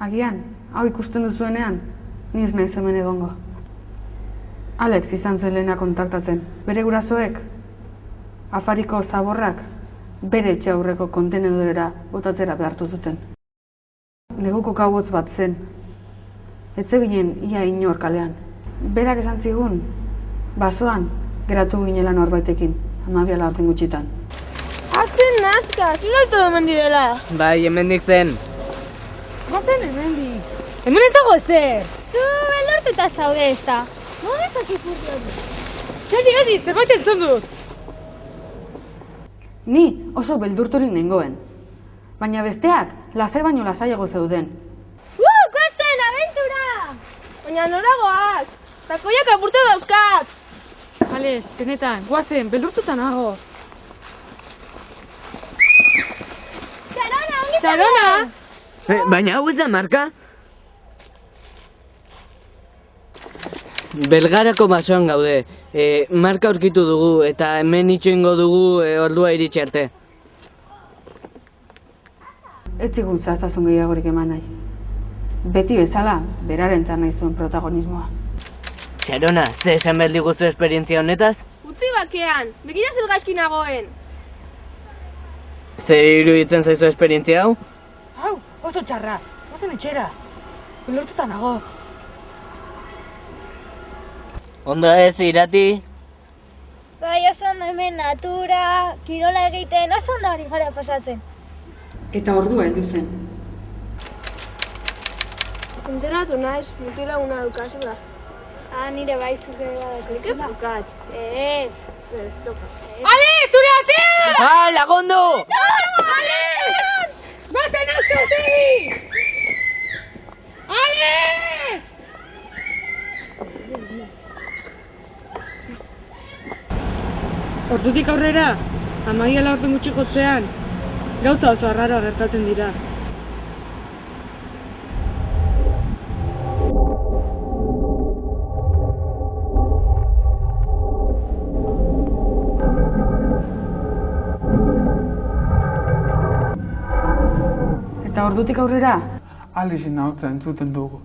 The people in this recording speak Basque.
Agian, hau ikusten duzuenean, ni ez naiz hemen egongo. Alex izan zen lehena kontaktatzen. Bere gurasoek, afariko zaborrak, bere etxe aurreko kontenedorera botatzera behartu zuten. Neguko kabotz bat zen. Etzebilen ia inor kalean. Berak esan zigun, basoan geratu ginela norbaitekin, 12 arte gutxitan. Azken nazka, zilaltu hemen direla. Bai, hemendik zen. Bazen hemendik. Hemen ez dago ezer. Zu beldurtuta zaude ez da. Non ez dakit hori? Edi, zerbait entzun dut. Ni oso beldurturik nengoen. Baina besteak, lasai baino lasaiago zeuden. Kosten, abentura! Baina noragoaz, takoiak apurtu dauzkat. Alex, benetan, guazen, beldurtuta nago. Txarona, ongi Txarona! Baina hau ez da marka? Belgarako basoan gaude. Marka aurkitu dugu eta hemen itxoingo dugu ordua iritsi arte. Ez zigun zehaztasun gehiagorik eman nahi. Beti bezala, berarentzat nahi zuen protagonismoa. Txarona, ze esan behar diguzu esperientzia honetaz? Utzi bakean, begira zer gaizki nagoen. Zer iruditzen zaizu esperientzia hau? Hau, oso txarra, gozen etxera. Beldurtuta nago. Ondo ez, Irati? Bai, oso ondo hemen natura, kirola egiten, oso ondo ari gara pasatzen. Eta ordua heldu zen. Enteratu naiz, mutilaguna dukazula. Nire bai zuke badako. Ez dukat. Ez toka. Ale, zure atea! Lagundu! Ale! Baten azte zeri! Ale! Ordutik aurrera, 12 arte gutxi jotzean, gauza oso arraroa gertatzen dira. Eta ordutik aurrera, Alicen ahotsa entzuten dugu.